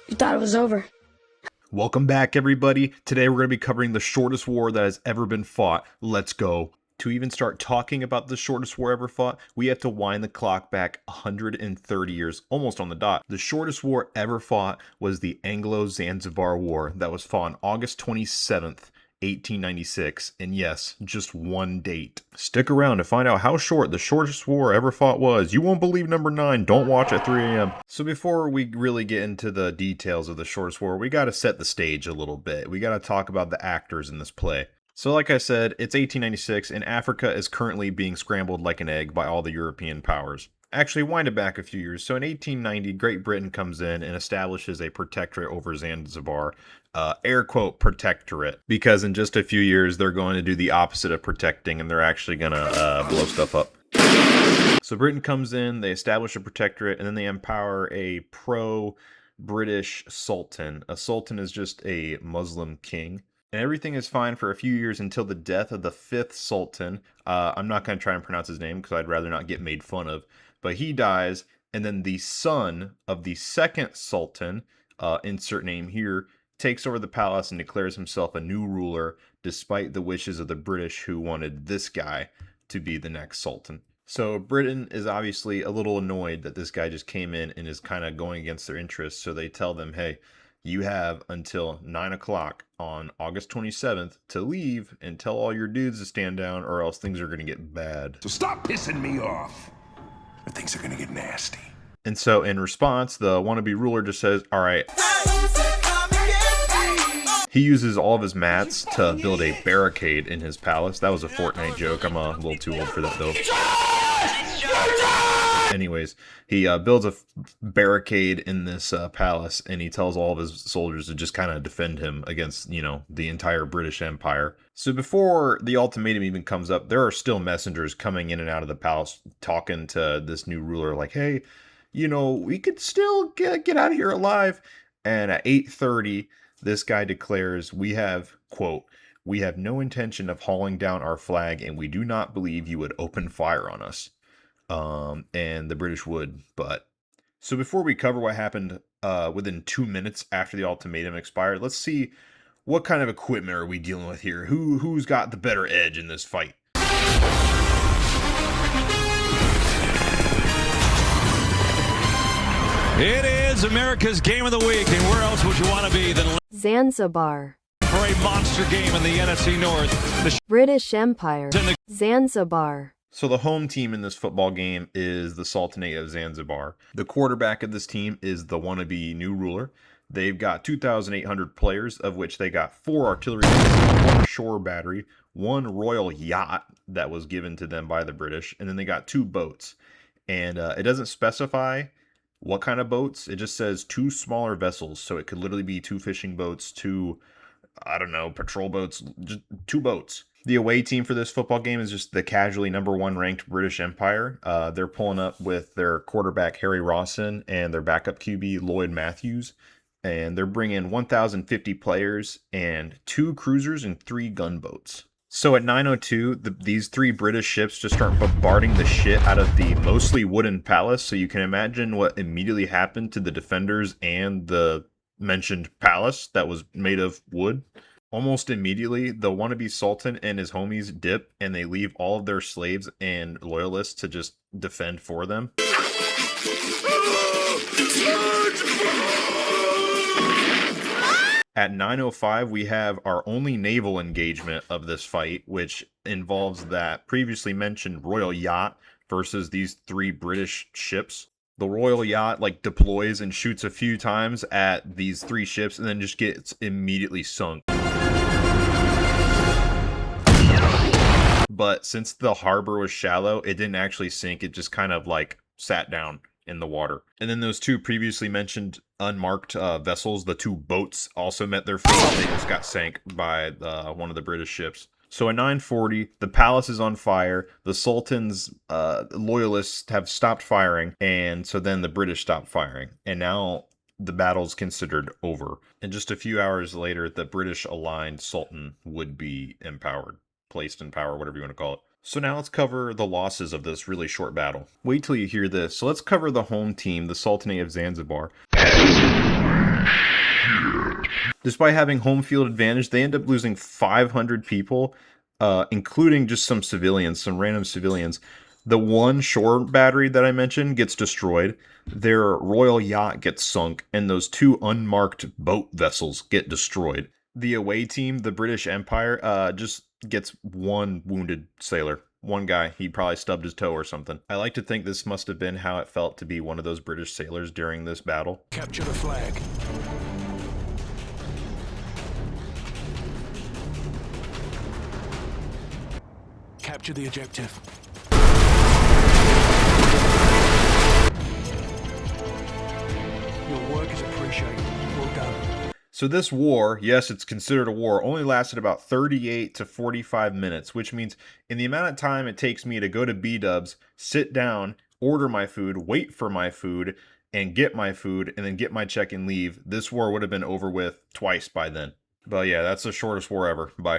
You thought it was over. Welcome back, everybody. Today we're going to be covering the shortest war that has ever been fought. Let's go. To even start talking about the shortest war ever fought, we have to wind the clock back 130 years, almost on the dot. The shortest war ever fought was the Anglo-Zanzibar War that was fought on August 27th, 1896, and yes, just one date. Stick around to find out how short the shortest war ever fought was. You won't believe number 9. Don't watch at 3 a.m. So before we really get into the details of the shortest war, we got to set the stage a little bit. We got to talk about the actors in this play. So like I said, it's 1896, and Africa is currently being scrambled like an egg by all the European powers. Actually, wind it back a few years. So in 1890, Great Britain comes in and establishes a protectorate over Zanzibar. Air quote protectorate, because in just a few years, they're going to do the opposite of protecting, and they're actually going to blow stuff up. So Britain comes in, they establish a protectorate, and then they empower a pro-British sultan. A sultan is just a Muslim king. And everything is fine for a few years until the death of the 5th Sultan. I'm not going to try and pronounce his name because I'd rather not get made fun of. But he dies, and then the son of the 2nd Sultan, insert name here, takes over the palace and declares himself a new ruler, despite the wishes of the British who wanted this guy to be the next Sultan. So Britain is obviously a little annoyed that this guy just came in and is kind of going against their interests. So they tell them, hey, you have until 9 o'clock on August 27th to leave and tell all your dudes to stand down, or else things are going to get bad. So stop pissing me off, or things are going to get nasty. And so in response, the wannabe ruler just says, all right. He uses all of his mats to build a barricade in his palace. That was a Fortnite joke. I'm a little too old for that, though. Anyways, he builds a barricade in this palace, and he tells all of his soldiers to just kind of defend him against, the entire British Empire. So before the ultimatum even comes up, there are still messengers coming in and out of the palace talking to this new ruler like, hey, we could still get out of here alive. And at 8:30, this guy declares, we have, quote, we have no intention of hauling down our flag, and we do not believe you would open fire on us. And the British would, but... So before we cover what happened within 2 minutes after the ultimatum expired, let's see what kind of equipment are we dealing with here? Who's got the better edge in this fight? It is America's Game of the Week, and where else would you want to be than Zanzibar. For a monster game in the NFC North, the British Empire. Zanzibar. So the home team in this football game is the Sultanate of Zanzibar. The quarterback of this team is the wannabe new ruler. They've got 2,800 players, of which they got 4 artillery, 1 shore battery, 1 royal yacht that was given to them by the British, and then they got 2 boats. And it doesn't specify what kind of boats. It just says 2 smaller vessels, so it could literally be 2 fishing boats, 2, patrol boats, just 2 boats. The away team for this football game is just the casually #1 ranked British Empire. They're pulling up with their quarterback, Harry Rawson, and their backup QB, Lloyd Matthews. And they're bringing 1,050 players and 2 cruisers and 3 gunboats. So at 9:02, these 3 British ships just start bombarding the shit out of the mostly wooden palace. So you can imagine what immediately happened to the defenders and the mentioned palace that was made of wood. Almost immediately, the wannabe sultan and his homies dip, and they leave all of their slaves and loyalists to just defend for them. At 9:05, we have our only naval engagement of this fight, which involves that previously mentioned royal yacht versus these 3 British ships. The royal yacht deploys and shoots a few times at these 3 ships and then just gets immediately sunk. But since the harbor was shallow, it didn't actually sink. It just kind of sat down in the water. And then those 2 previously mentioned unmarked vessels, the 2 boats, also met their fate. They just got sank by one of the British ships. So at 9:40, the palace is on fire. The Sultan's loyalists have stopped firing. And so then the British stopped firing. And now the battle's considered over. And just a few hours later, the British aligned Sultan would be empowered. Placed in power, whatever you want to call it. So now let's cover the losses of this really short battle. Wait till you hear this. So let's cover the home team, the Sultanate of Zanzibar. Despite having home field advantage, they end up losing 500 people, including just some civilians, some random civilians. The one shore battery that I mentioned gets destroyed, their royal yacht gets sunk, and those 2 unmarked boat vessels get destroyed. The away team, the British Empire, just gets 1 wounded sailor. 1 guy. He probably stubbed his toe or something. I like to think this must have been how it felt to be one of those British sailors during this battle. Capture the flag. Capture the objective. Your work is appreciated. Well done. So this war, yes, it's considered a war, only lasted about 38 to 45 minutes, which means in the amount of time it takes me to go to B-dubs, sit down, order my food, wait for my food, and get my food, and then get my check and leave, this war would have been over with twice by then. But yeah, that's the shortest war ever. Bye.